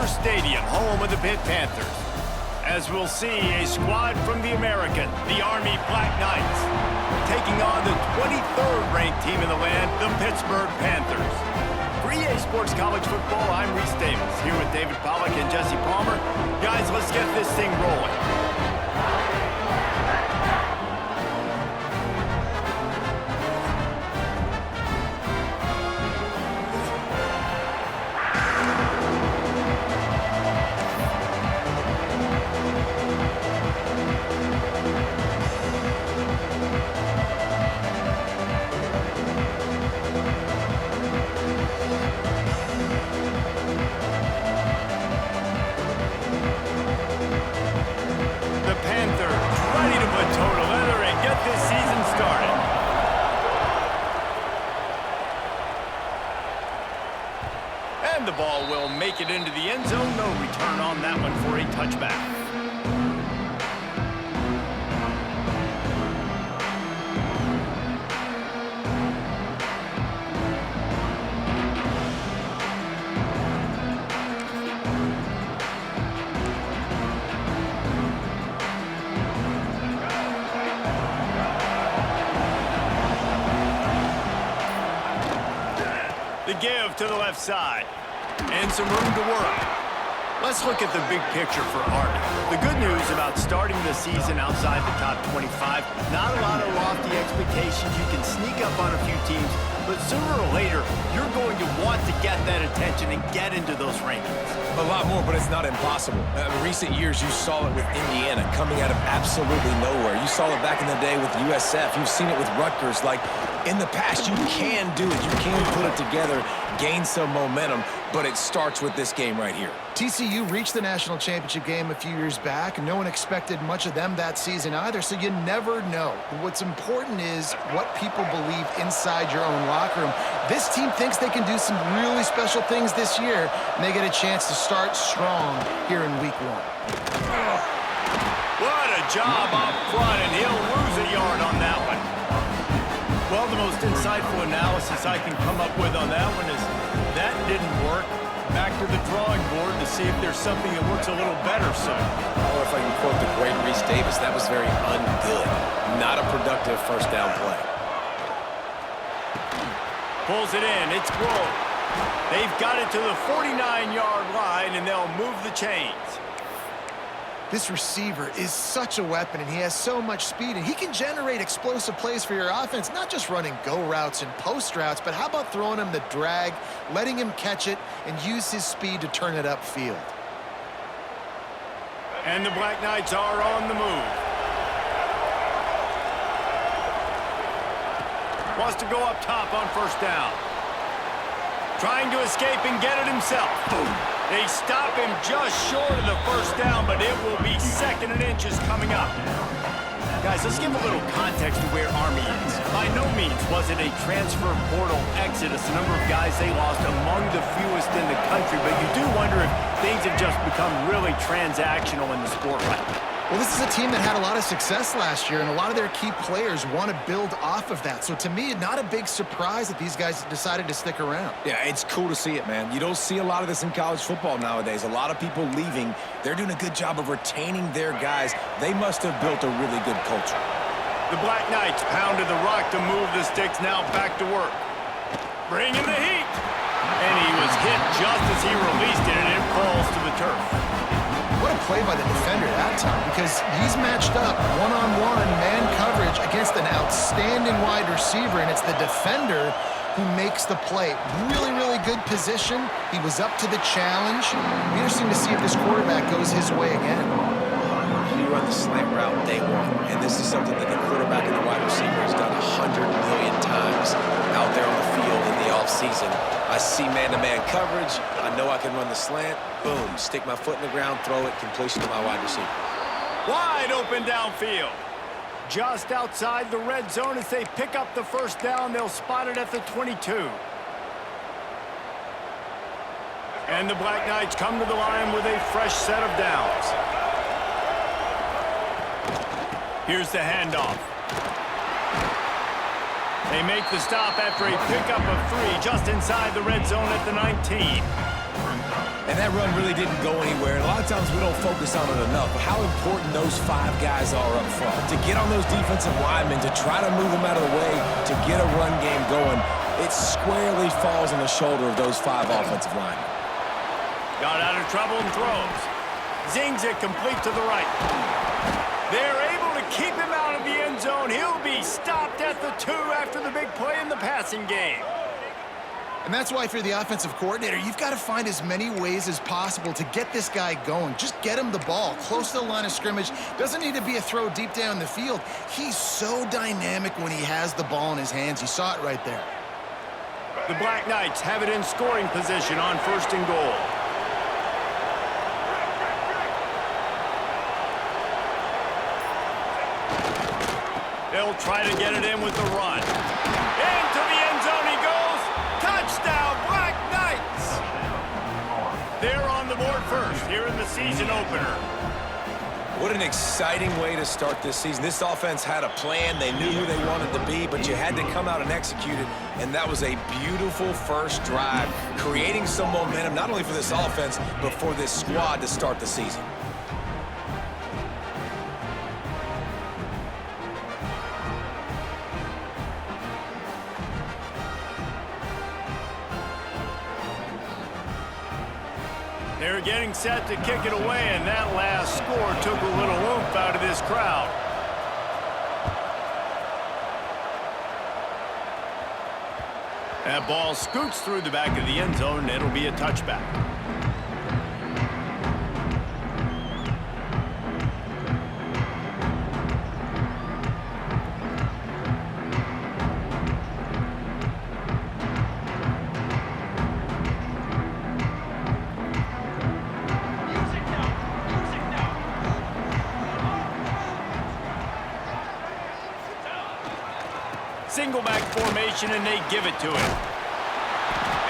Stadium, home of the Pitt Panthers. As we'll see, a squad from the American, the Army Black Knights, taking on the 23rd ranked team in the land, the Pittsburgh Panthers. For EA Sports College Football, I'm Reese Davis, here with David Pollack and Jesse Palmer. Guys, let's get this thing rolling. And the ball will make it into the end zone. No return on that one for a touchback. The give to the left side. And some room to work. Let's look at the big picture for Army. The good news about starting the season outside the top 25, not a lot of lofty expectations. You can sneak up on a few teams, but sooner or later, you're going to want to get that attention and get into those rankings. A lot more, but it's not impossible. In recent years, you saw it with Indiana coming out of absolutely nowhere. You saw it back in the day with USF. You've seen it with Rutgers. Like, in the past, you can do it. You can put it together, gain some momentum, but it starts with this game right here. TCU reached the national championship game a few years back, and no one expected much of them that season either, so you never know. What's important is what people believe inside your own locker room. This team thinks they can do some really special things this year, and they get a chance to start strong here in week 1. What a job up front, and he'll lose a yard on that one. Well, the most insightful analysis I can come up with on that one is that didn't work. Back to the drawing board to see if there's something that works a little better soon. Or if I can quote the great Reese Davis, that was very ungood. Not a productive first down play. Pulls it in. It's Grove. They've got it to the 49-yard line, and they'll move the chains. This receiver is such a weapon, and he has so much speed, and he can generate explosive plays for your offense, not just running go routes and post routes, but how about throwing him the drag, letting him catch it, and use his speed to turn it upfield. And the Black Knights are on the move. Wants to go up top on first down. Trying to escape and get it himself. Boom. They stop him just short of the first down, but it will be 2nd and inches coming up. Guys, let's give a little context to where Army is. By no means was it a transfer portal exodus. The number of guys they lost among the fewest in the country, but you do wonder if things have just become really transactional in the sport right now. Well, this is a team that had a lot of success last year, and a lot of their key players want to build off of that. So to me, not a big surprise that these guys decided to stick around. Yeah, it's cool to see it, man. You don't see a lot of this in college football nowadays. A lot of people leaving. They're doing a good job of retaining their guys. They must have built a really good culture. The Black Knights pounded the rock to move the sticks, now back to work. Bringing the heat. And he was hit just as he released it, and it falls to the turf. What a play by the defender that time, because he's matched up one-on-one man coverage against an outstanding wide receiver, and it's the defender who makes the play. Really, really good position. He was up to the challenge. It'll be interesting to see if this quarterback goes his way again. You run the slant route day 1, and this is something that the quarterback and the wide receiver has done 100 million times out there on the field in the offseason. I see man-to-man coverage. I know I can run the slant. Boom, stick my foot in the ground, throw it, completion to my wide receiver. Wide open downfield. Just outside the red zone as they pick up the first down. They'll spot it at the 22. And the Black Knights come to the line with a fresh set of downs. Here's the handoff. They make the stop after a pickup of 3 just inside the red zone at the 19. And that run really didn't go anywhere. And a lot of times we don't focus on it enough, but how important those 5 guys are up front. To get on those defensive linemen, to try to move them out of the way, to get a run game going, it squarely falls on the shoulder of those 5 offensive linemen. Got out of trouble and throws. Zings it complete to the right. They're able to keep him out of the end zone. He'll be stopped at the 2 after the big play in the passing game. And that's why, if you're the offensive coordinator, you've got to find as many ways as possible to get this guy going. Just get him the ball close to the line of scrimmage. Doesn't need to be a throw deep down the field. He's so dynamic when he has the ball in his hands. You saw it right there. The Black Knights have it in scoring position on 1st and goal. They'll try to get it in with the run. Into the end zone he goes. Touchdown, Black Knights! They're on the board first here in the season opener. What an exciting way to start this season. This offense had a plan. They knew who they wanted to be, but you had to come out and execute it, and that was a beautiful first drive, creating some momentum, not only for this offense, but for this squad to start the season. They're getting set to kick it away, and that last score took a little oomph out of this crowd. That ball scoots through the back of the end zone, and it'll be a touchback. Single back formation, and they give it to him.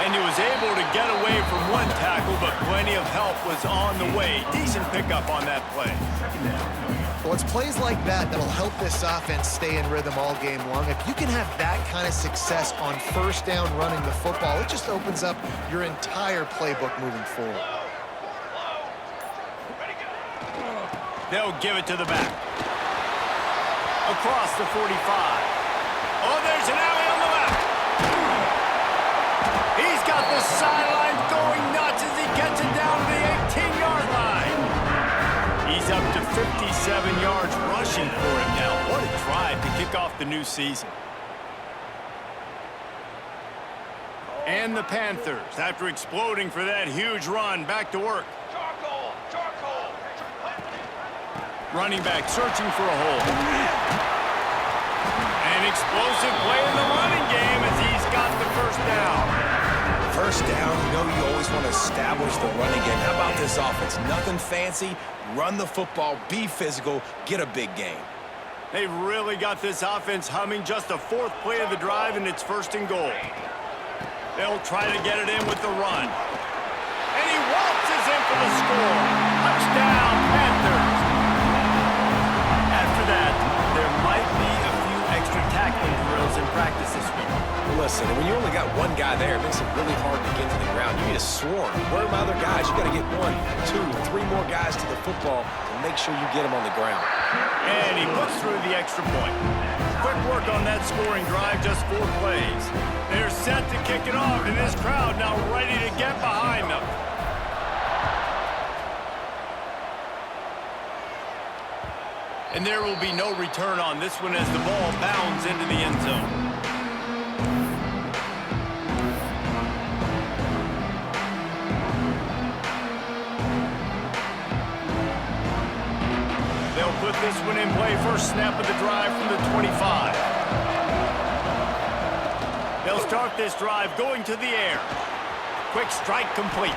And he was able to get away from one tackle, but plenty of help was on the way. Decent pickup on that play. Well, it's plays like that that'll help this offense stay in rhythm all game long. If you can have that kind of success on 1st down running the football, it just opens up your entire playbook moving forward. They'll give it to the back. Across the 45. Oh, there's an alley on the left. He's got the sideline going nuts as he gets it down to the 18-yard line. He's up to 57 yards rushing for him now. What a drive to kick off the new season. And the Panthers, after exploding for that huge run, back to work. Running back searching for a hole. An explosive play in the running game as he's got the 1st down. 1st down, you know you always want to establish the running game. How about this offense? Nothing fancy. Run the football, be physical, get a big game. They really got this offense humming. Just the 4th play of the drive, and it's 1st and goal. They'll try to get it in with the run. And he waltzes in for the score. Touchdown, Panthers. After that, there might be a few extra tackling drills in practice this week. Listen, when you only got one guy there, it makes it really hard to get to the ground. You need a swarm. Where are my other guys? You got to get 1, 2, 3 more guys to the football to make sure you get them on the ground. And he puts through the extra point. Quick work on that scoring drive, just 4 plays. They're set to kick it off, and this crowd now ready to get behind them. And there will be no return on this one as the ball bounds into the end zone. They'll put this one in play. First snap of the drive from the 25. They'll start this drive going to the air. Quick strike complete.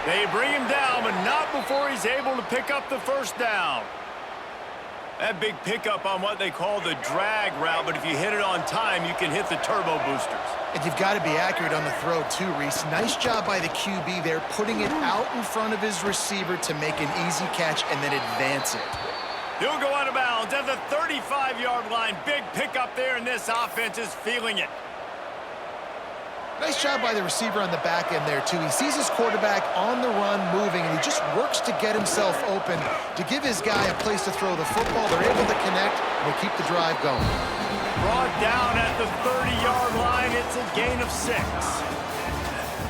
They bring him down, but not before he's able to pick up the 1st down. That big pickup on what they call the drag route, but if you hit it on time, you can hit the turbo boosters. And you've got to be accurate on the throw, too, Reese. Nice job by the QB there, putting it out in front of his receiver to make an easy catch and then advance it. He'll go out of bounds at the 35-yard line. Big pickup there, and this offense is feeling it. Nice job by the receiver on the back end there, too. He sees his quarterback on the run moving, and he just works to get himself open to give his guy a place to throw the football. They're able to connect, and they keep the drive going. Brought down at the 30-yard line. It's a gain of 6.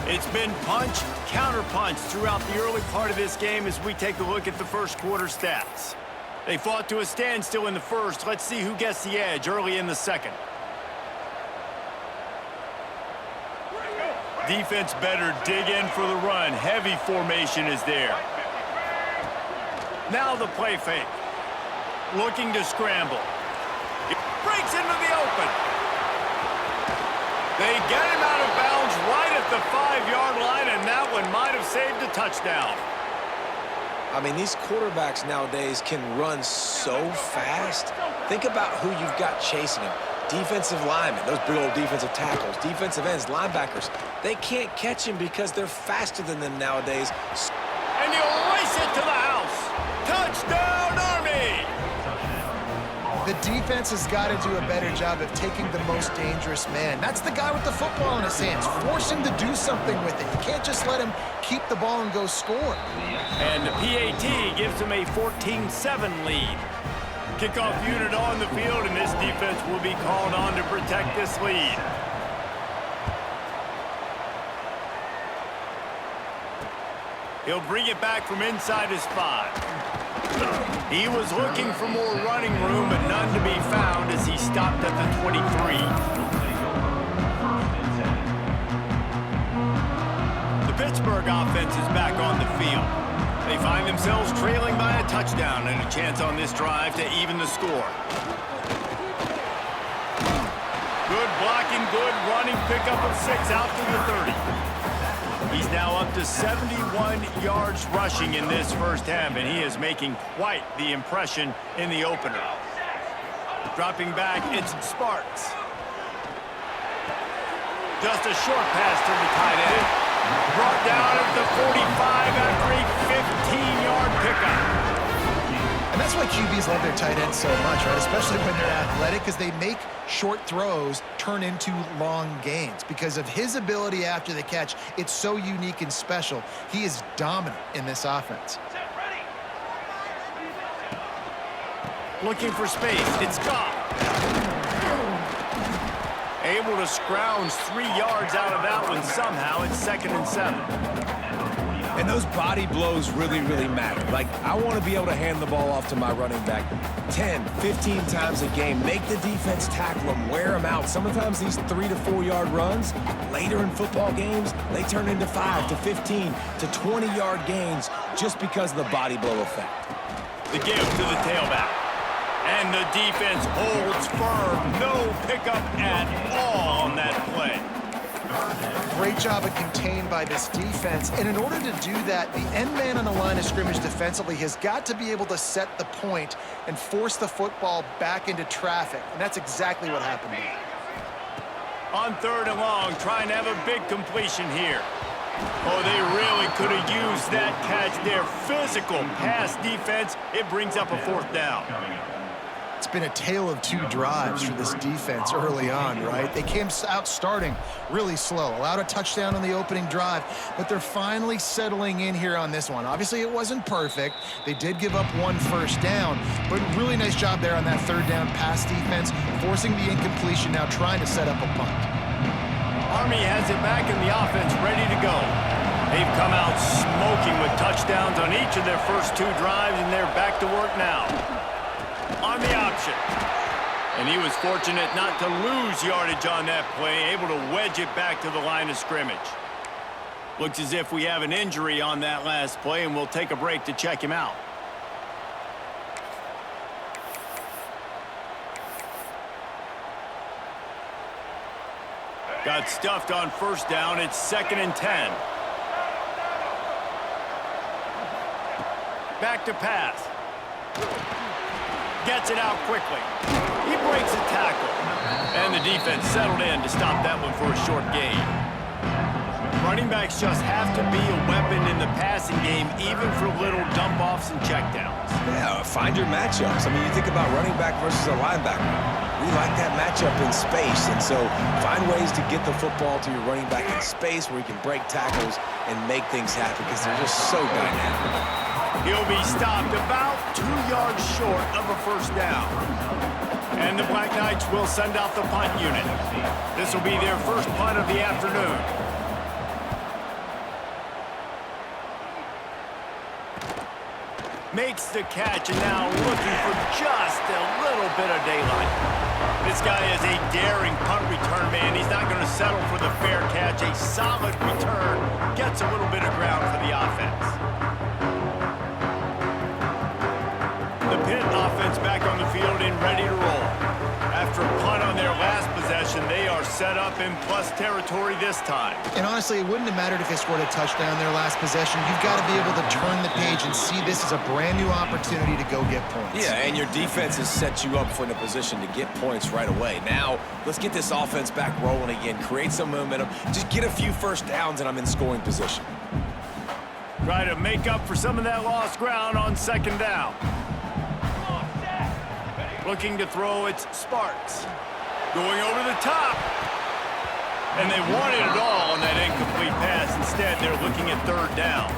It's been punch, counter-punch throughout the early part of this game as we take a look at the first quarter stats. They fought to a standstill in the first. Let's see who gets the edge early in the second. Defense better dig in for the run. Heavy formation is there. Now the play fake. Looking to scramble. It breaks into the open. They get him out of bounds right at the 5-yard line, and that one might have saved a touchdown. I mean, these quarterbacks nowadays can run so fast. Think about who you've got chasing them. Defensive linemen, those big old defensive tackles, defensive ends, linebackers. They can't catch him because they're faster than them nowadays. And he'll race it to the house. Touchdown, Army! The defense has got to do a better job of taking the most dangerous man. That's the guy with the football in his hands. Force him to do something with it. You can't just let him keep the ball and go score. And the PAT gives him a 14-7 lead. Kickoff unit on the field, and this defense will be called on to protect this lead. He'll bring it back from inside his 5. He was looking for more running room, but none to be found as he stopped at the 23. The Pittsburgh offense is back on the field. They find themselves trailing by a touchdown and a chance on this drive to even the score. Good blocking, good running, pickup of 6 out to the 30. He's now up to 71 yards rushing in this first half, and he is making quite the impression in the opener. Dropping back, it's Sparks. Just a short pass to the tight end. Brought down at the 45 after a 15-yard pickup. And that's why QBs love their tight ends so much, right? Especially when they're athletic, because they make short throws turn into long gains. Because of his ability after the catch, it's so unique and special. He is dominant in this offense. Looking for space. It's gone. Able to scrounge 3 yards out of that one somehow. It's 2nd and 7. And those body blows really, really matter. Like, I want to be able to hand the ball off to my running back 10, 15 times a game. Make the defense tackle him, wear him out. Sometimes these 3 to 4 yard runs, later in football games, they turn into 5 to 15 to 20-yard gains just because of the body blow effect. The give to the tailback. And the defense holds firm. No pickup at all on that play. Great job of contained by this defense. And in order to do that, the end man on the line of scrimmage defensively has got to be able to set the point and force the football back into traffic. And that's exactly what happened here. On 3rd and long, trying to have a big completion here. Oh, they really could have used that catch there. Physical pass defense. It brings up a 4th down. It's been a tale of 2 drives for this defense early on, right? They came out starting really slow, allowed a touchdown on the opening drive, but they're finally settling in here on this one. Obviously, it wasn't perfect. They did give up 1 first down, but really nice job there on that 3rd down pass defense, forcing the incompletion, now trying to set up a punt. Army has it back in the offense, ready to go. They've come out smoking with touchdowns on each of their first 2 drives, and they're back to work now. On the option. And he was fortunate not to lose yardage on that play, able to wedge it back to the line of scrimmage. Looks as if we have an injury on that last play, and we'll take a break to check him out. Got stuffed on 1st down. It's 2nd and 10. Back to pass. Gets it out quickly. He breaks a tackle. And the defense settled in to stop that one for a short gain. Running backs just have to be a weapon in the passing game, even for little dump-offs and checkdowns. Yeah, find your matchups. I mean, you think about running back versus a linebacker. We like that matchup in space, and so find ways to get the football to your running back in space where he can break tackles and make things happen because they're just so dynamic. He'll be stopped about 2 yards short of a first down. And the Black Knights will send out the punt unit. This will be their first punt of the afternoon. Makes the catch, and now looking for just a little bit of daylight. This guy is a daring punt return man. He's not going to settle for the fair catch. A solid return gets a little bit of ground for the offense. The Pitt offense back on the field and ready to roll. After a punt on their last possession, they are set up in plus territory this time. And honestly, it wouldn't have mattered if they scored a touchdown their last possession. You've got to be able to turn the page and see this as a brand new opportunity to go get points. Yeah, and your defense has set you up for in a position to get points right away. Now, let's get this offense back rolling again, create some momentum, just get a few first downs, and I'm in scoring position. Try to make up for some of that lost ground on second down. Looking to throw, it's Sparks. Going over the top. And they wanted it all on that incomplete pass. Instead, they're looking at third down.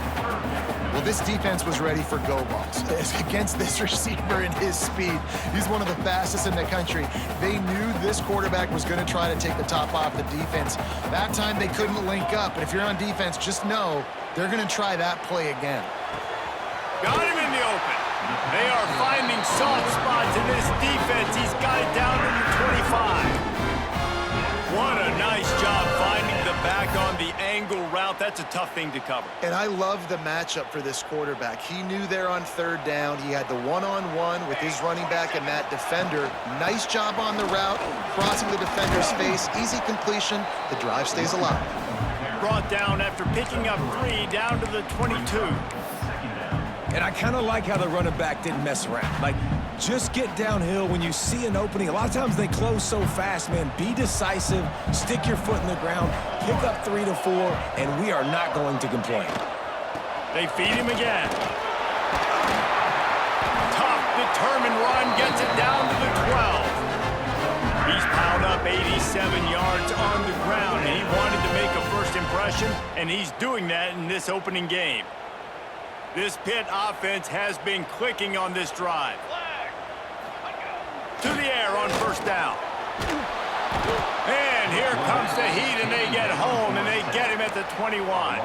Well, this defense was ready for go balls. Against this receiver and his speed, he's one of the fastest in the country. They knew this quarterback was going to try to take the top off the defense. That time they couldn't link up, but if you're on defense, just know they're going to try that play again. Got him in the open. They are finding soft spots in this defense. He's got it down to the 25. What a nice job finding the back on the angle route. That's a tough thing to cover. And I love the matchup for this quarterback. He knew there on third down. He had the one-on-one with his running back and that defender. Nice job on the route, crossing the defender's face. Easy completion. The drive stays alive. Brought down after picking up 3 down to the 22. And I kind of like how the running back didn't mess around. Like, just get downhill when you see an opening. A lot of times they close so fast, man. Be decisive, stick your foot in the ground, pick up 3 to 4, and we are not going to complain. They feed him again. Tough, determined run, gets it down to the 12. He's piled up 87 yards on the ground, and he wanted to make a first impression, and he's doing that in this opening game. This Pitt offense has been clicking on this drive. To the air on first down. And here comes the heat, and they get home, and they get him at the 21.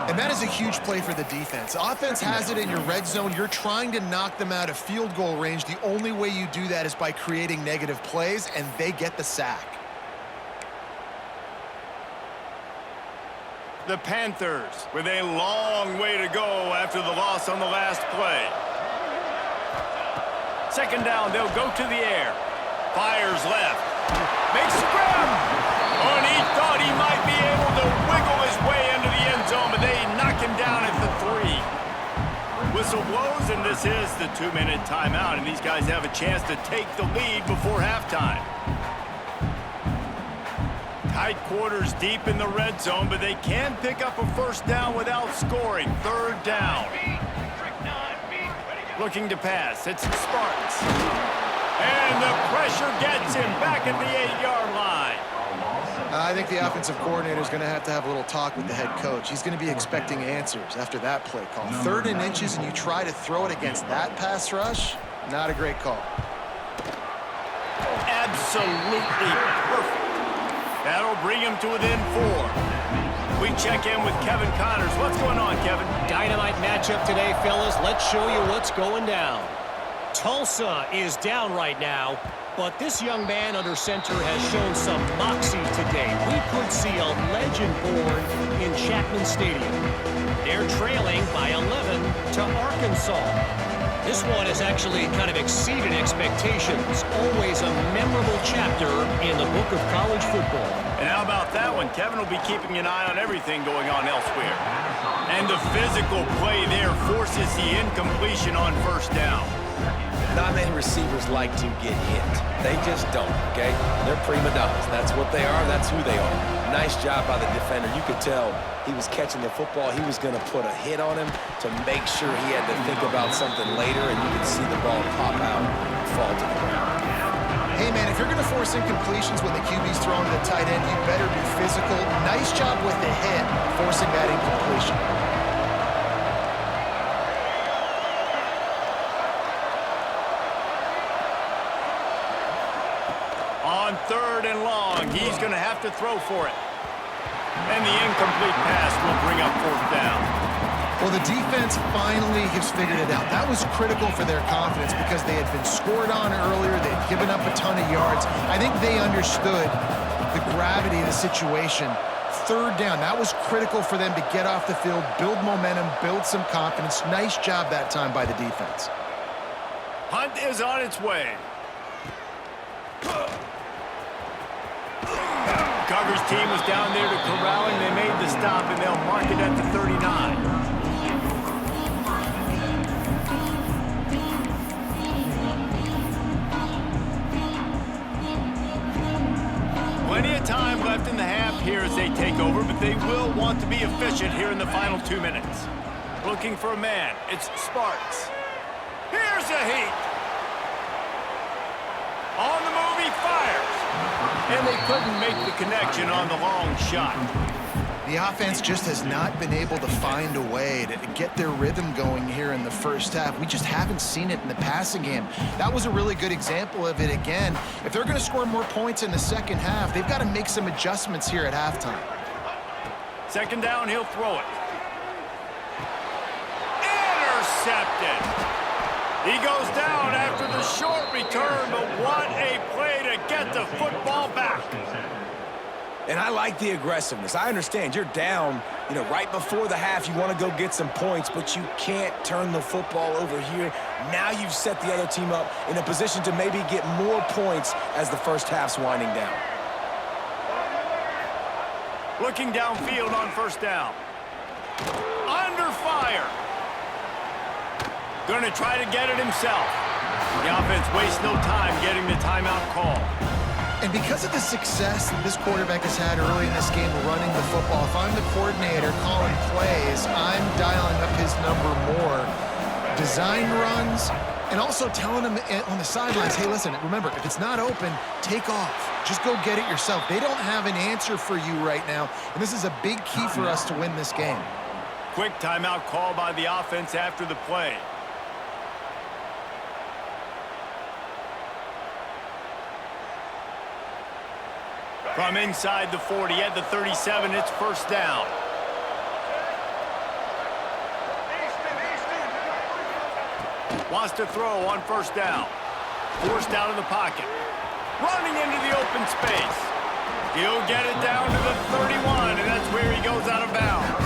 And that is a huge play for the defense. Offense has it in your red zone. You're trying to knock them out of field goal range. The only way you do that is by creating negative plays, and they get the sack. The Panthers with a long way to go after the loss on the last play. Second down, they'll go to the air. Fires left. Makes the grab. Oh, and he thought he might be able to wiggle his way into the end zone, but they knock him down at the 3. Whistle blows, and this is the 2-minute timeout, and these guys have a chance to take the lead before halftime. Tight quarters deep in the red zone, but they can pick up a first down without scoring. Third down. Looking to pass. It's Sparks. And the pressure gets him back at the 8-yard line. I think the offensive coordinator is going to have a little talk with the head coach. He's going to be expecting answers after that play call. 3rd and inches, and you try to throw it against that pass rush? Not a great call. Absolutely perfect. That'll bring him to within 4. We check in with Kevin Connors. What's going on, Kevin? Dynamite matchup today, fellas. Let's show you what's going down. Tulsa is down right now, but this young man under center has shown some moxie today. We could see a legend born in Chapman Stadium. They're trailing by 11 to Arkansas. This one has actually kind of exceeded expectations. Always a memorable chapter in the book of college football. And how about that one? Kevin will be keeping an eye on everything going on elsewhere. And the physical play there forces the incompletion on first down. Not many receivers like to get hit. They just don't, okay? They're prima donnas. That's what they are. That's who they are. Nice job by the defender. You could tell he was catching the football. He was going to put a hit on him to make sure he had to think about something later, and you could see the ball pop out and fall to the ground. Hey, man, if you're going to force incompletions when the QB's throwing to the tight end, you better be physical. Nice job with the hit, forcing that incompletion. On 3rd and long, he's going to have to throw for it. And the incomplete pass will bring up 4th down. Well, the defense finally has figured it out. That was critical for their confidence because they had been scored on earlier. They had given up a ton of yards. I think they understood the gravity of the situation. 3rd down, that was critical for them to get off the field, build momentum, build some confidence. Nice job that time by the defense. Hunt is on its way. Coverage team was down there to corral him. They made the stop, and they'll mark it at the 39. Plenty of time left in the half here as they take over, but they will want to be efficient here in the final 2 minutes. Looking for a man. It's Sparks. Here's a heat. On the move, he fires. And they couldn't make the connection on the long shot. The offense just has not been able to find a way to get their rhythm going here in the first half. We just haven't seen it in the passing game. That was a really good example of it again. If they're going to score more points in the second half, they've got to make some adjustments here at halftime. 2nd down, he'll throw it. Intercepted. He goes down after the short return, but what a play to get the football back. And I like the aggressiveness. I understand you're down, right before the half. You want to go get some points, but you can't turn the football over here. Now you've set the other team up in a position to maybe get more points as the first half's winding down. Looking downfield on 1st down. Under fire. Going to try to get it himself. The offense wastes no time getting the timeout call. And because of the success that this quarterback has had early in this game running the football, if I'm the coordinator calling plays, I'm dialing up his number more. Design runs, and also telling him on the sidelines, hey, listen, remember, if it's not open, take off. Just go get it yourself. They don't have an answer for you right now, and this is a big key for us to win this game. Quick timeout call by the offense after the play. From inside the 40 at the 37, it's 1st down. Wants to throw on 1st down. Forced out of the pocket. Running into the open space. He'll get it down to the 31, and that's where he goes out of bounds.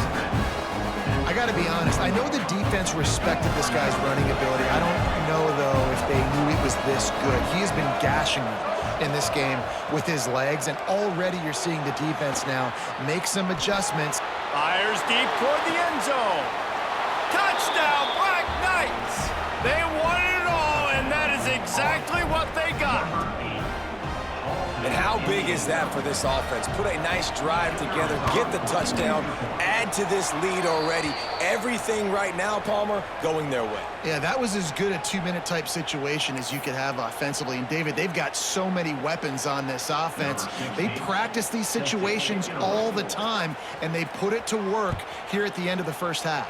I got to be honest, I know the defense respected this guy's running ability. I don't know, though, if they knew he was this good. He has been gashing them in this game with his legs, and already you're seeing the defense now make some adjustments. Fires deep toward the end zone. Touchdown, Black Knights! They won it all, and that is exactly what they got. And how big is that for this offense? Put a nice drive together, get the touchdown, add to this lead already. Everything right now, Palmer, going their way. Yeah, that was as good a 2-minute type situation as you could have offensively. And David, they've got so many weapons on this offense. They practice these situations all the time, and they put it to work here at the end of the first half.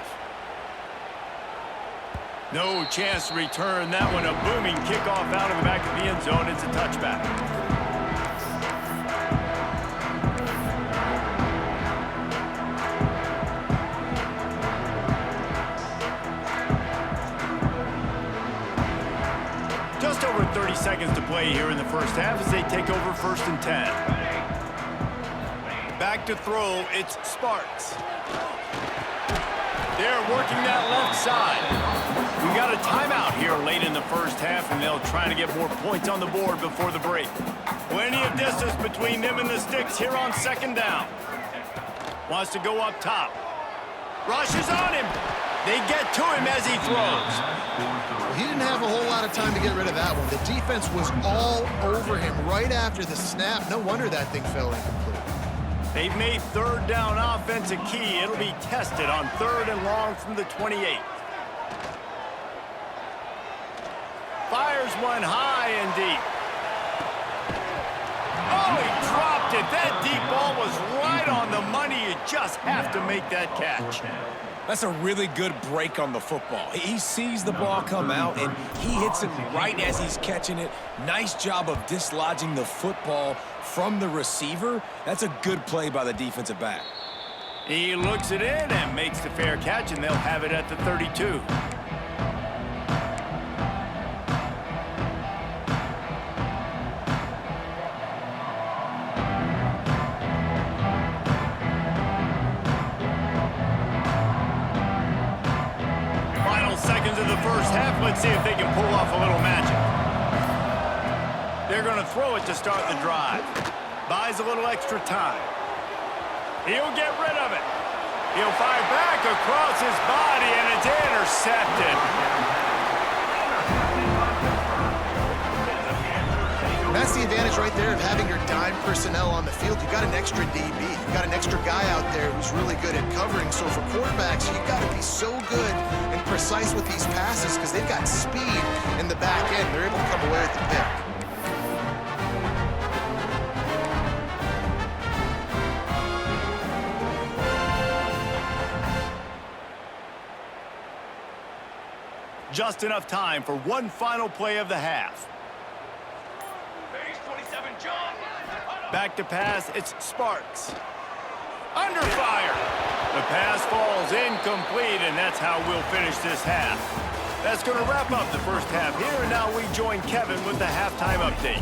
No chance to return that one. A booming kickoff out of the back of the end zone. It's a touchback. Just over 30 seconds to play here in the first half as they take over 1st and 10. Back to throw, it's Sparks. They're working that left side. We got a timeout here late in the first half, and they'll try to get more points on the board before the break. Plenty of distance between them and the sticks here on second down. Wants to go up top. Rushes on him. They get to him as he throws. Well, he didn't have a whole lot of time to get rid of that one. The defense was all over him right after the snap. No wonder that thing fell incomplete. They've made third down offense a key. It'll be tested on third and long from the 28. Fires one high and deep. Oh, he dropped it. That deep ball was right on the money. You just have to make that catch. That's a really good break on the football. He sees the ball come out, and he hits it right as he's catching it. Nice job of dislodging the football from the receiver. That's a good play by the defensive back. He looks it in and makes the fair catch, and they'll have it at the 32. Seconds of the first half. Let's see if they can pull off a little magic. They're going to throw it to start the drive. Buys a little extra time. He'll get rid of it. He'll fire back across his body, and it's intercepted. That's the advantage right there of having your dime personnel on the field. You got an extra DB. You got an extra guy out there who's really good at covering. So for quarterbacks, you got to be so good and precise with these passes because they've got speed in the back end. They're able to come away with the pick. Just enough time for one final play of the half. Back to pass, it's Sparks. Under fire. The pass falls incomplete, and that's how we'll finish this half. That's going to wrap up the first half here, and now we join Kevin with the halftime update.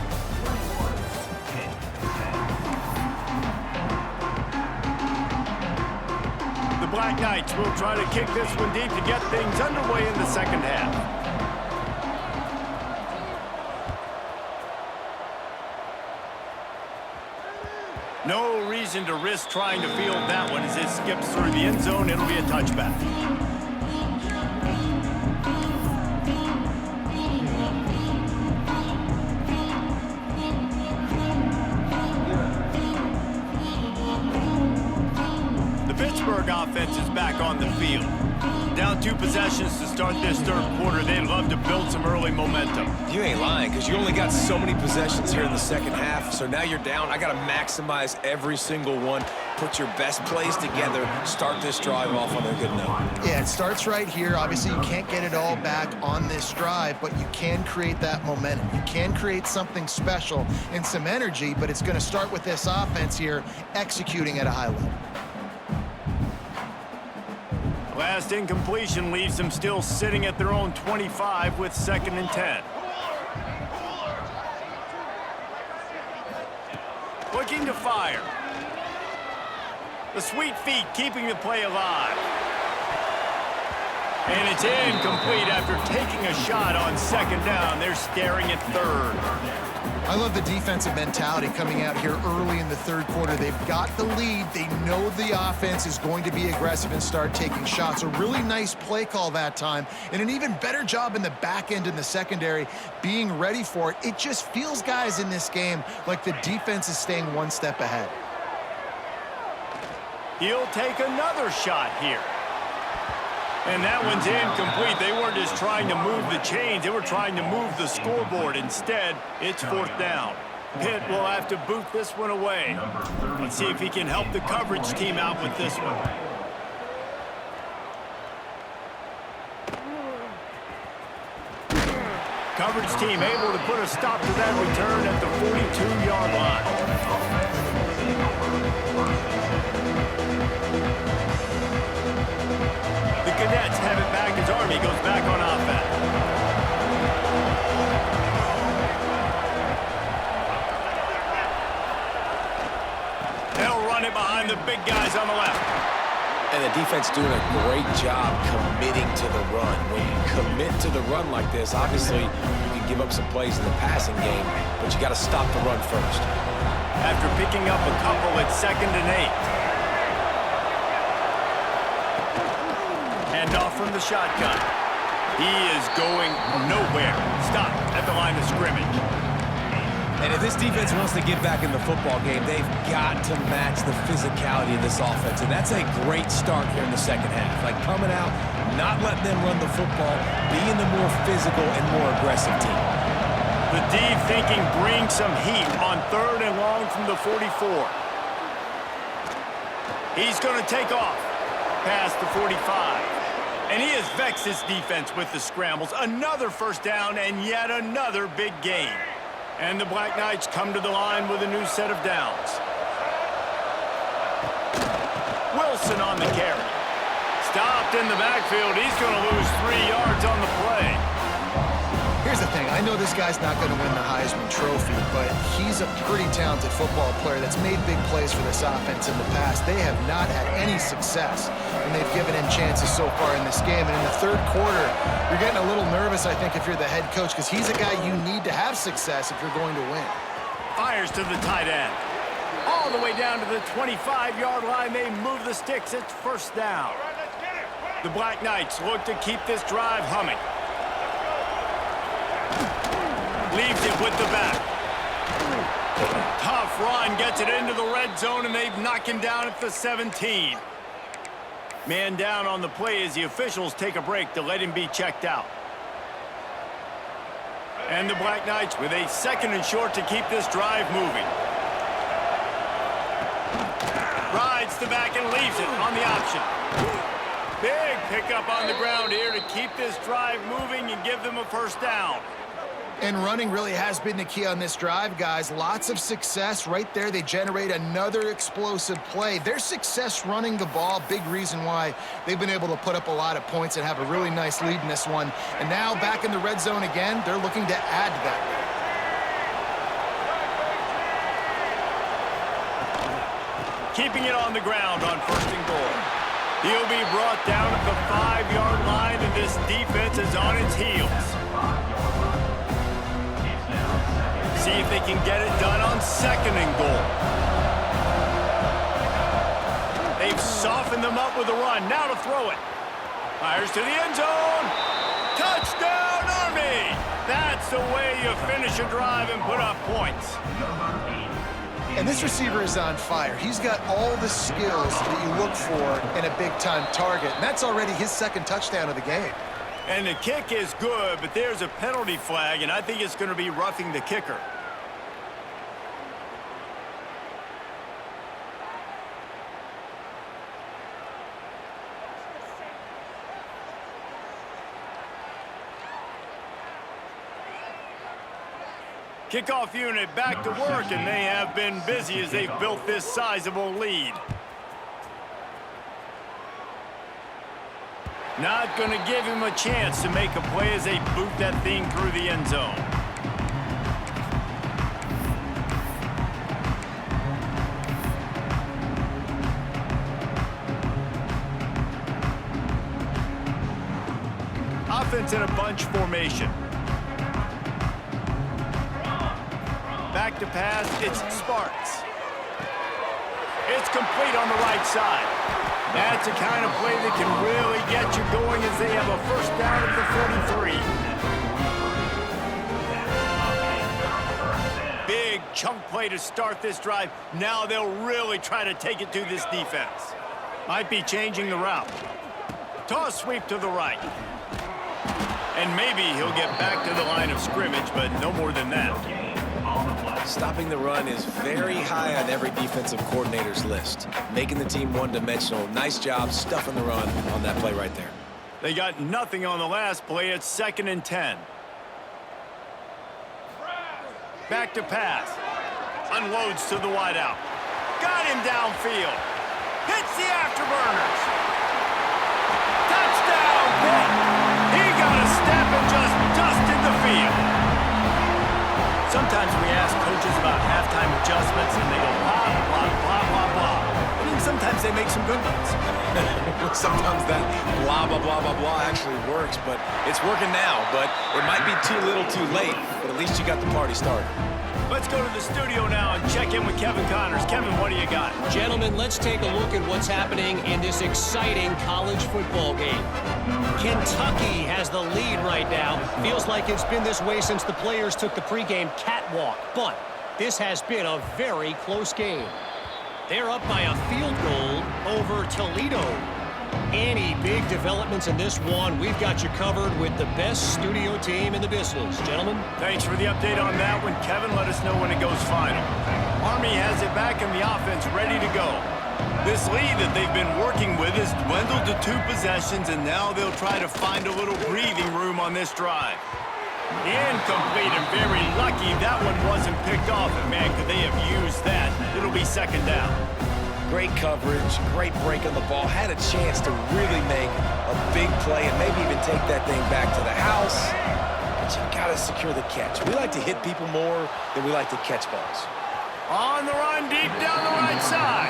The Black Knights will try to kick this one deep to get things underway in the second half. No reason to risk trying to field that one as it skips through the end zone. It'll be a touchback. The Pittsburgh offense is back on the field. Down 2 possessions to start this third quarter. They'd love to build some early momentum. You ain't lying, because you only got so many possessions here in the second half, so now you're down. I got to maximize every single one, put your best plays together, start this drive off on a good note. Yeah, it starts right here. Obviously, you can't get it all back on this drive, but you can create that momentum. You can create something special and some energy, but it's going to start with this offense here executing at a high level. Last incompletion leaves them still sitting at their own 25 with 2nd and 10. Looking to fire. The sweet feet keeping the play alive. And it's incomplete after taking a shot on 2nd down. They're staring at 3rd. I love the defensive mentality coming out here early in the third quarter. They've got the lead. They know the offense is going to be aggressive and start taking shots. A really nice play call that time, and an even better job in the back end in the secondary being ready for it. It just feels, guys, in this game like the defense is staying one step ahead. He'll take another shot here. And that one's incomplete. They weren't just trying to move the chains. They were trying to move the scoreboard. Instead, it's 4th down. Pitt will have to boot this one away. Let's see if he can help the coverage team out with this one. Coverage team able to put a stop to that return at the 42-yard line. The Cadets have it back as Army goes back on offense. They'll run it behind the big guys on the left. And the defense doing a great job committing to the run. When you commit to the run like this, obviously you can give up some plays in the passing game, but you got to stop the run first. After picking up a couple at 2nd and 8. Hand off from the shotgun. He is going nowhere. Stop at the line of scrimmage. And if this defense wants to get back in the football game, they've got to match the physicality of this offense. And that's a great start here in the second half. Like coming out, not letting them run the football, being the more physical and more aggressive team. The D thinking bring some heat on 3rd and long from the 44. He's going to take off past the 45. And he has vexed his defense with the scrambles. Another first down and yet another big gain. And the Black Knights come to the line with a new set of downs. Wilson on the carry. Stopped in the backfield. He's going to lose 3 yards on the play. Here's the thing. I know this guy's not going to win the Heisman Trophy, but he's a pretty talented football player that's made big plays for this offense in the past. They have not had any success, and they've given him chances so far in this game. And in the 3rd quarter, you're getting a little nervous, I think, if you're the head coach, because he's a guy you need to have success if you're going to win. Fires to the tight end. All the way down to the 25-yard line. They move the sticks. It's first down. The Black Knights look to keep this drive humming. Leaves it with the back. Tough run, gets it into the red zone, and they've knocked him down at the 17. Man down on the play as the officials take a break to let him be checked out. And the Black Knights with a 2nd and short to keep this drive moving. Rides the back and leaves it on the option. Big pickup on the ground here to keep this drive moving and give them a first down. And running really has been the key on this drive, guys. Lots of success right there. They generate another explosive play. Their success running the ball, big reason why they've been able to put up a lot of points and have a really nice lead in this one. And now back in the red zone again, they're looking to add to that lead. Keeping it on the ground on 1st and goal. He'll be brought down at the 5-yard line, and this defense is on its heels. See if they can get it done on 2nd and goal. They've softened them up with a run. Now to throw it. Fires to the end zone. Touchdown, Army! That's the way you finish a drive and put up points. And this receiver is on fire. He's got all the skills that you look for in a big-time target. And that's already his 2nd touchdown of the game. And the kick is good, but there's a penalty flag, and I think it's going to be roughing the kicker. Kickoff unit back to work, and they have been busy as they've built this sizable lead. Not going to give him a chance to make a play as they boot that thing through the end zone. Offense in a bunch formation. Back to pass, it's Sparks. It's complete on the right side. That's the kind of play that can really get you going as they have a first down at the 43. Big chunk play to start this drive. Now they'll really try to take it to this defense. Might be changing the route. Toss sweep to the right. And maybe he'll get back to the line of scrimmage, but no more than that. Stopping the run is very high on every defensive coordinator's list. Making the team one-dimensional. Nice job stuffing the run on that play right there. They got nothing on the last play. It's 2nd and 10. Back to pass. Unloads to the wideout. Got him downfield. Hits the afterburners. Touchdown, Pitt. He got a step and just dusted the field. Sometimes we ask coaches about halftime adjustments, and they go blah, blah, blah, blah, blah. But in sometimes they make some good ones. Sometimes that blah, blah, blah, blah, blah actually works, but it's working now. But it might be too little too late, but at least you got the party started. Let's go to the studio now and check in with Kevin Connors. Kevin, what do you got? Gentlemen, let's take a look at what's happening in this exciting college football game. Kentucky has the lead right now. Feels like it's been this way since the players took the pregame catwalk. But this has been a very close game. They're up by a field goal over Toledo. Any big developments in this one, we've got you covered with the best studio team in the business. Gentlemen? Thanks for the update on that one. Kevin, let us know when it goes final. Army has it back and the offense ready to go. This lead that they've been working with has dwindled to 2 possessions, and now they'll try to find a little breathing room on this drive. Incomplete, and very lucky that one wasn't picked off. And man, could they have used that? It'll be second down. Great coverage, great break on the ball. Had a chance to really make a big play and maybe even take that thing back to the house. But you got to secure the catch. We like to hit people more than we like to catch balls. On the run, deep down the right side.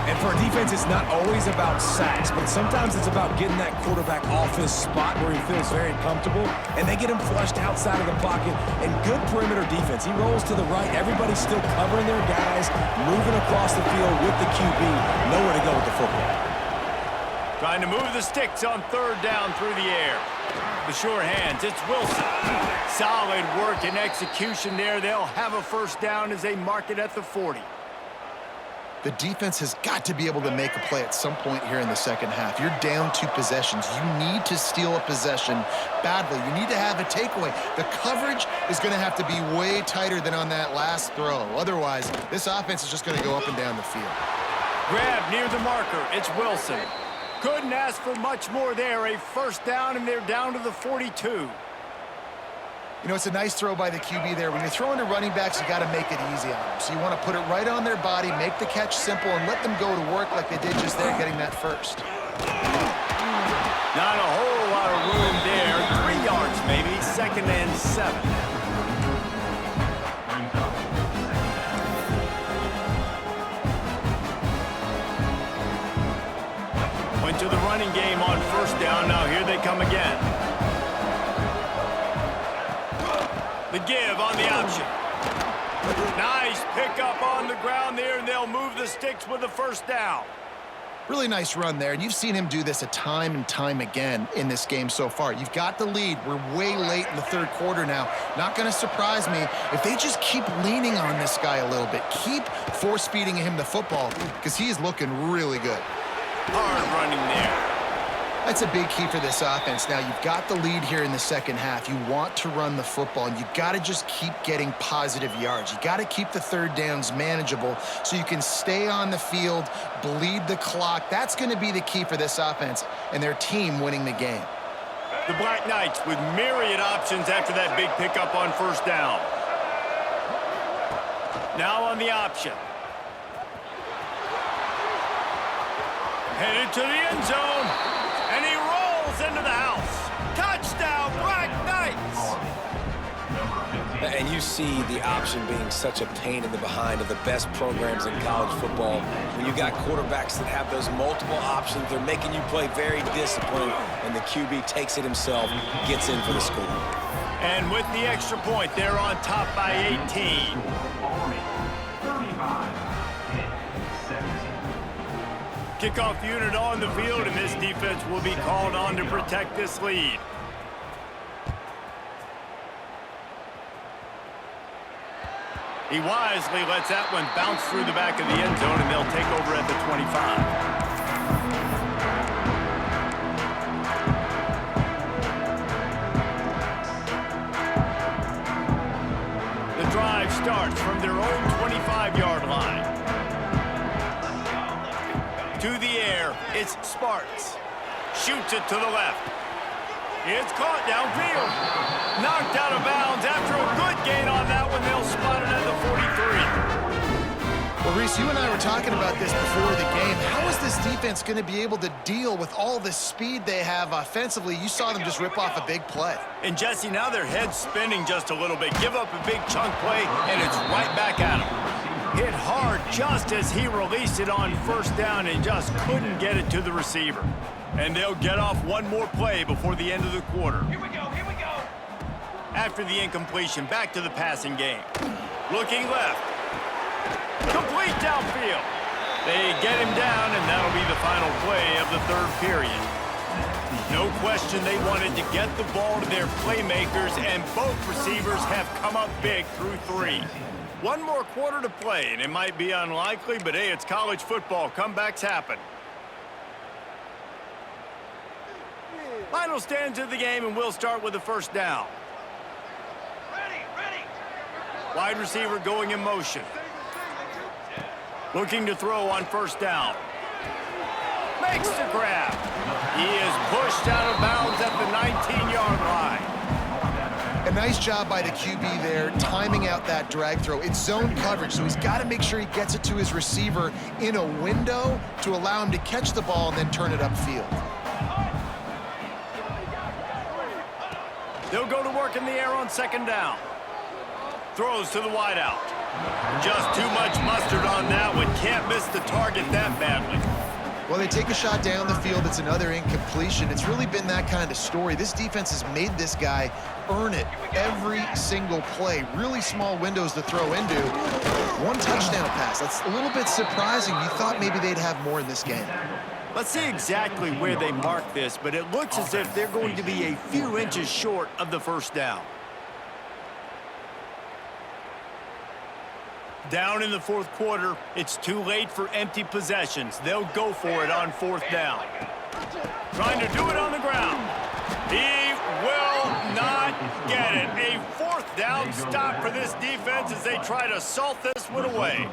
And for a defense, it's not always about sacks, but sometimes it's about getting that quarterback off his spot where he feels very comfortable, and they get him flushed outside of the pocket. And good perimeter defense. He rolls to the right. Everybody's still covering their guys, moving across the field with the QB. Nowhere to go with the football. Trying to move the sticks on third down through the air. The sure hands, it's Wilson. Solid work and execution there. They'll have a first down as they mark it at the 40. The defense has got to be able to make a play at some point here in the second half. You're down 2 possessions. You need to steal a possession badly. You need to have a takeaway. The coverage is going to have to be way tighter than on that last throw. Otherwise, this offense is just going to go up and down the field. Grab near the marker. It's Wilson. Couldn't ask for much more there. A first down, and they're down to the 42. You know, it's a nice throw by the QB there. When you're throwing to running backs, you got to make it easy on them. So you want to put it right on their body, make the catch simple, and let them go to work like they did just there, getting that first. Not a whole lot of room there. 3 yards maybe. Second and 7. Went to the running game on first down. Now here they come again. The give on the option. Nice pickup on the ground there, and they'll move the sticks with the first down. Really nice run there, and you've seen him do this a time and time again in this game so far. You've got the lead. We're way late in the third quarter now. Not going to surprise me if they just keep leaning on this guy a little bit. Keep force-feeding him the football because he is looking really good. Hard running there. That's a big key for this offense. Now, you've got the lead here in the second half. You want to run the football, and you've got to just keep getting positive yards. You got to keep the third downs manageable so you can stay on the field, bleed the clock. That's going to be the key for this offense and their team winning the game. The Black Knights with myriad options after that big pickup on first down. Now on the option. Headed to the end zone. And he rolls into the house. Touchdown, Black Knights! And you see the option being such a pain in the behind of the best programs in college football. When you got quarterbacks that have those multiple options, they're making you play very disciplined, and the QB takes it himself, gets in for the score. And with the extra point, they're on top by 18. Kickoff unit on the field, and this defense will be called on to protect this lead. He wisely lets that one bounce through the back of the end zone, and they'll take over at the 25. The drive starts from their own 25-yard line. To the air, it's Sparks. Shoots it to the left. It's caught downfield. Knocked out of bounds after a good gain on that one. They'll spot it at the 43. Well, Reese, you and I were talking about this before the game. How is this defense going to be able to deal with all the speed they have offensively? You saw them just rip off a big play. And, Jesse, now their head's spinning just a little bit. Give up a big chunk play, and it's right back at them. Hit hard just as he released it on first down and just couldn't get it to the receiver. And they'll get off one more play before the end of the quarter. Here we go, here we go. After the incompletion, back to the passing game. Looking left. Complete downfield. They get him down, and that'll be the final play of the third period. No question they wanted to get the ball to their playmakers, and both receivers have come up big through 3. One more quarter to play, and it might be unlikely, but hey, it's college football. Comebacks happen. Final stands of the game, and we'll start with the first down. Ready. Wide receiver going in motion. Looking to throw on first down. Makes the grab. He is pushed out of bounds at the 19-yard line. A nice job by the QB there, timing out that drag throw. It's zone coverage, so he's got to make sure he gets it to his receiver in a window to allow him to catch the ball and then turn it upfield. They'll go to work in the air on second down. Throws to the wideout. Just too much mustard on that one. Can't miss the target that badly. Well, they take a shot down the field. It's another incompletion. It's really been that kind of story. This defense has made this guy earn it every single play. Really small windows to throw into. One touchdown pass. That's a little bit surprising. You thought maybe they'd have more in this game. Let's see exactly where they mark this, but it looks as if they're going to be a few inches short of the first down. Down in the fourth quarter, it's too late for empty possessions. They'll go for it on fourth down. Trying to do it on the ground. He will not get it. A fourth down stop for this defense as they try to salt this one away.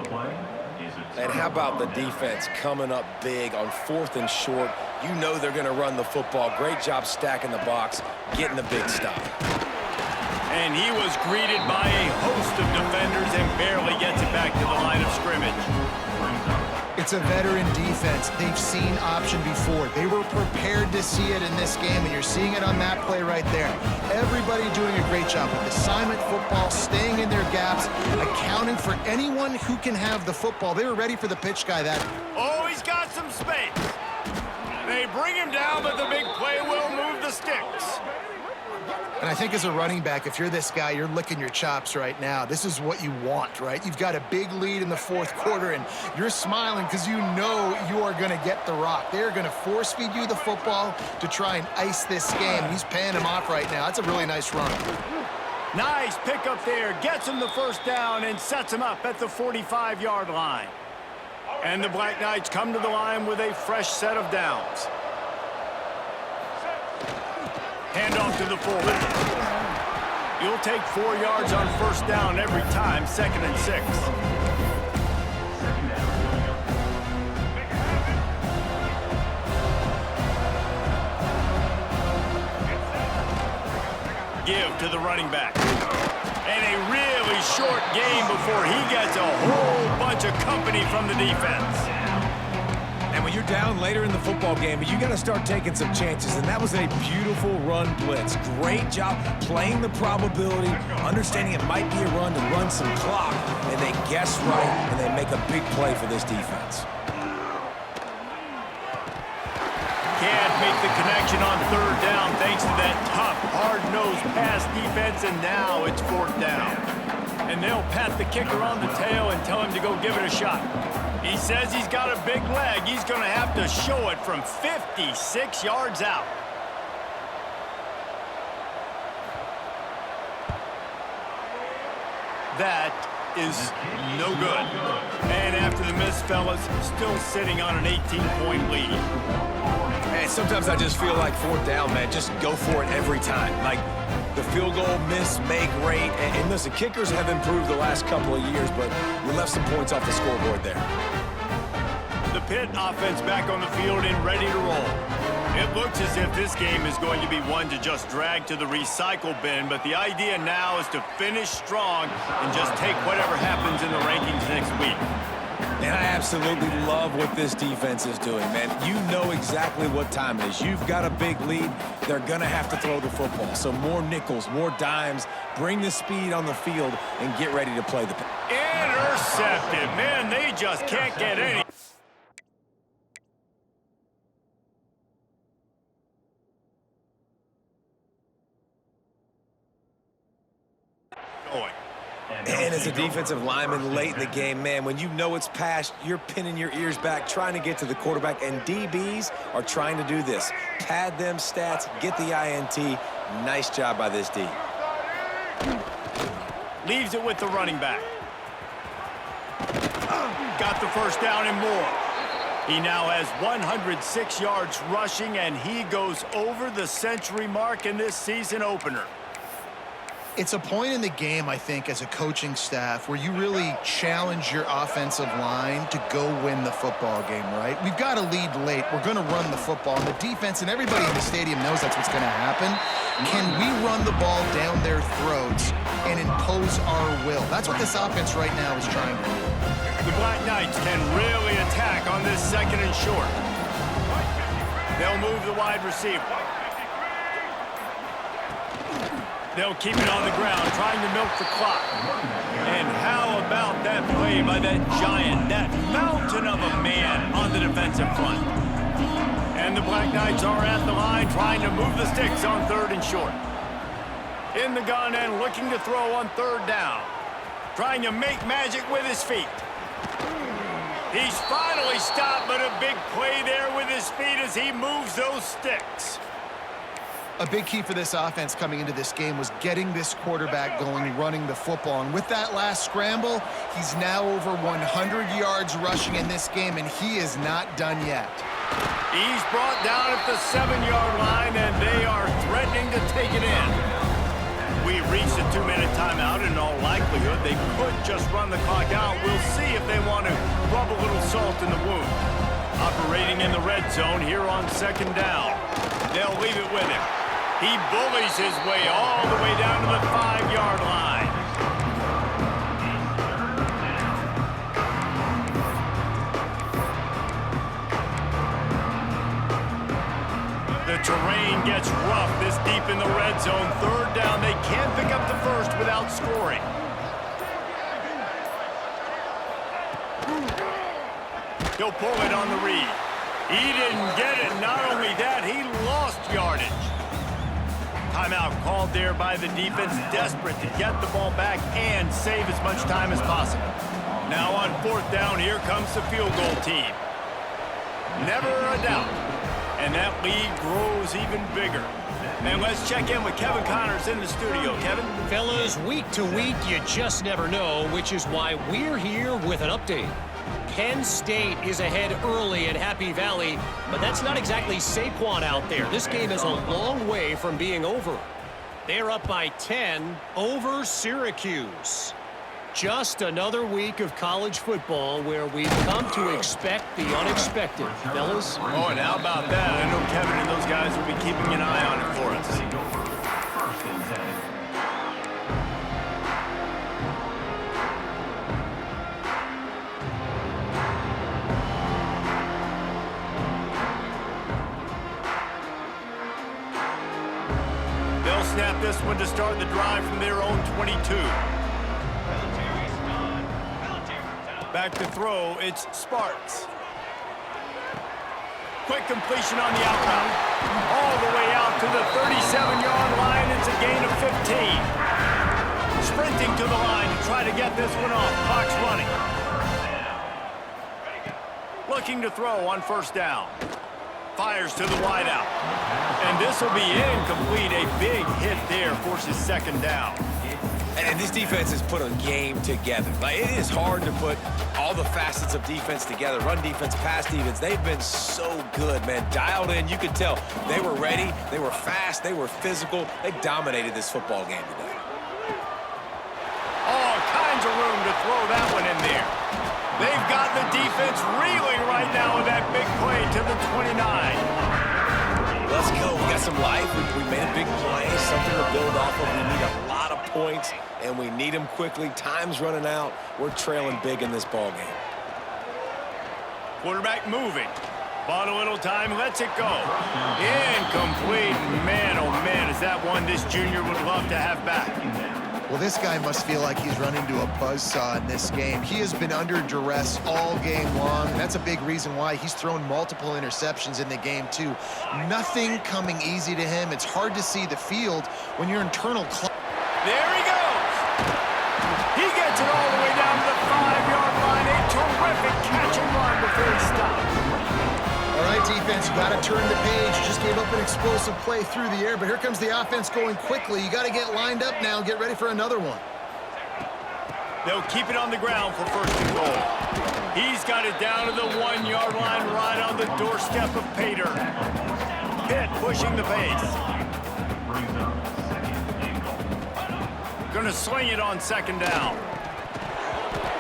And how about the defense coming up big on 4th and short? You know they're going to run the football. Great job stacking the box, getting the big stop. And he was greeted by a host of defenders and barely gets it back to the line of scrimmage. It's a veteran defense. They've seen option before. They were prepared to see it in this game, and you're seeing it on that play right there. Everybody doing a great job with assignment football, staying in their gaps, accounting for anyone who can have the football. They were ready for the pitch guy that. Oh, he's got some space. They bring him down, but the big play will move the sticks. And I think as a running back, if you're this guy, you're licking your chops right now. This is what you want, right? You've got a big lead in the fourth quarter, and you're smiling because you know you are going to get the rock. They're going to force feed you the football to try and ice this game. He's paying him off right now. That's a really nice run. Nice pickup there. Gets him the first down and sets him up at the 45-yard line. And the Black Knights come to the line with a fresh set of downs. Handoff to the fullback. You'll take 4 yards on first down every time, 2nd and 6. Give to the running back. And a really short game before he gets a whole bunch of company from the defense. And when you're down later in the football game, you got to start taking some chances. And that was a beautiful run blitz. Great job playing the probability, understanding it might be a run to run some clock. And they guess right, and they make a big play for this defense. Can't make the connection on third down thanks to that tough, hard-nosed pass defense, and now it's fourth down. And they'll pat the kicker on the tail and tell him to go give it a shot. He says he's got a big leg. He's going to have to show it from 56 yards out. That is no good. And after the miss, fellas, still sitting on an 18-point lead. Hey, sometimes I just feel like fourth down, man. Just go for it every time. Like the field goal, miss, make, rate. And listen, kickers have improved the last couple of years, but we left some points off the scoreboard there. The Pitt offense back on the field and ready to roll. It looks as if this game is going to be one to just drag to the recycle bin, but the idea now is to finish strong and just take whatever happens in the rankings next week. And I absolutely love what this defense is doing, man. You know exactly what time it is. You've got a big lead. They're going to have to throw the football. So more nickels, more dimes, bring the speed on the field, and get ready to play the Intercepted. Man, they just can't get any. Going. And as a defensive lineman late in the game, man, when you know it's past, you're pinning your ears back, trying to get to the quarterback, and DBs are trying to do this. Pad them stats, get the INT. Nice job by this D. Leaves it with the running back. Got the first down and more. He now has 106 yards rushing, and he goes over the century mark in this season opener. It's a point in the game, I think, as a coaching staff where you really challenge your offensive line to go win the football game, right? We've got to lead late. We're going to run the football. And the defense and everybody in the stadium knows that's what's going to happen. Can we run the ball down their throats and impose our will? That's what this offense right now is trying to do. The Black Knights can really attack on this second and short. They'll move the wide receiver. They'll keep it on the ground, trying to milk the clock. And how about that play by that giant, that mountain of a man on the defensive front? And the Black Knights are at the line, trying to move the sticks on third and short. In the gun and looking to throw on third down. Trying to make magic with his feet. He's finally stopped, but a big play there with his feet as he moves those sticks. A big key for this offense coming into this game was getting this quarterback going, running the football. And with that last scramble, he's now over 100 yards rushing in this game, and he is not done yet. He's brought down at the 7-yard line, and they are threatening to take it in. We've reached a 2-minute timeout. In all likelihood, they could just run the clock out. We'll see if they want to rub a little salt in the wound. Operating in the red zone here on second down. They'll leave it with him. He bullies his way all the way down to the 5-yard line. The terrain gets rough this deep in the red zone. Third down, they can't pick up the first without scoring. He'll pull it on the read. He didn't get it. Not only that, he lost yardage. Timeout called there by the defense, desperate to get the ball back and save as much time as possible. Now on fourth down, here comes the field goal team. Never a doubt. And that lead grows even bigger. And let's check in with Kevin Connors in the studio. Kevin? Fellas, week to week, you just never know, which is why we're here with an update. Penn State is ahead early in Happy Valley, but that's not exactly Saquon out there. This game is a long way from being over. They're up by 10 over Syracuse. Just another week of college football where we've come to expect the unexpected. Fellas? Oh, and how about that? I know Kevin and those guys will be keeping an eye on it for us. Snap this one to start the drive from their own 22. Back to throw, it's Sparks. Quick completion on the out route. All the way out to the 37-yard line. It's a gain of 15. Sprinting to the line to try to get this one off. Clock's running. Looking to throw on first down. Fires to the wideout. And this will be incomplete. A big hit there forces second down. And this defense has put a game together. Like, it is hard to put all the facets of defense together. Run defense, pass defense. They've been so good, man. Dialed in. You could tell they were ready. They were fast. They were physical. They dominated this football game today. All kinds of room to throw that one in there. They've got the defense reeling right now with that big play to the 29. Let's go. We got some life. We made a big play, something to build off of. We need a lot of points, and we need them quickly. Time's running out. We're trailing big in this ball game. Quarterback moving. Bought a little time, lets it go. Incomplete. Man, oh man, is that one this junior would love to have back. Well, this guy must feel like he's running to a buzzsaw in this game. He has been under duress all game long, and that's a big reason why he's thrown multiple interceptions in the game, too. Nothing coming easy to him. It's hard to see the field when your internal clock. There he goes. He gets it all the way down to the 5-yard line. A terrific catch and run before he stopped. All right, defense, you got to turn the page. You just gave up an explosive play through the air, but here comes the offense going quickly. You got to get lined up now and get ready for another one. They'll keep it on the ground for first and goal. He's got it down to the 1-yard line right on the doorstep of Pater. Pitt pushing the pace. Gonna swing it on second down.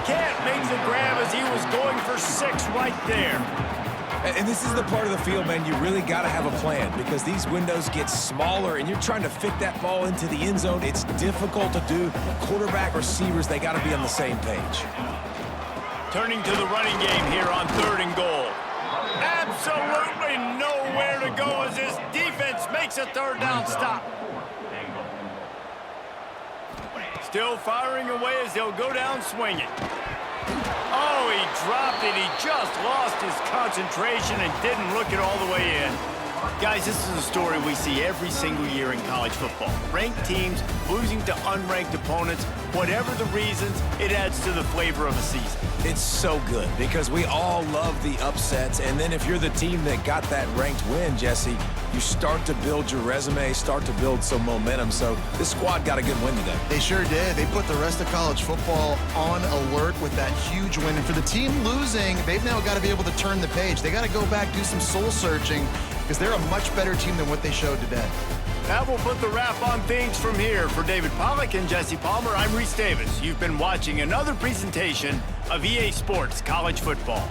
Can't make the grab as he was going for 6 right there. And this is the part of the field, man, you really got to have a plan because these windows get smaller and you're trying to fit that ball into the end zone. It's difficult to do. Quarterback, receivers, they got to be on the same page. Turning to the running game here on 3rd and goal. Absolutely nowhere to go as his defense makes a 3rd down stop. Still firing away as they'll go down swinging. Oh, he dropped it. He just lost his concentration and didn't look it all the way in. Guys, this is a story we see every single year in college football. Ranked teams losing to unranked opponents. Whatever the reasons, it adds to the flavor of a season. It's so good because we all love the upsets, and then if you're the team that got that ranked win, Jesse, you start to build your resume, start to build some momentum. So this squad got a good win today. They sure did. They put the rest of college football on alert with that huge win. And for the team losing, they've now got to be able to turn the page. They got to go back, do some soul searching, because they're a much better team than what they showed today. That will put the wrap on things from here. For David Pollack and Jesse Palmer, I'm Reese Davis. You've been watching another presentation of EA Sports College Football.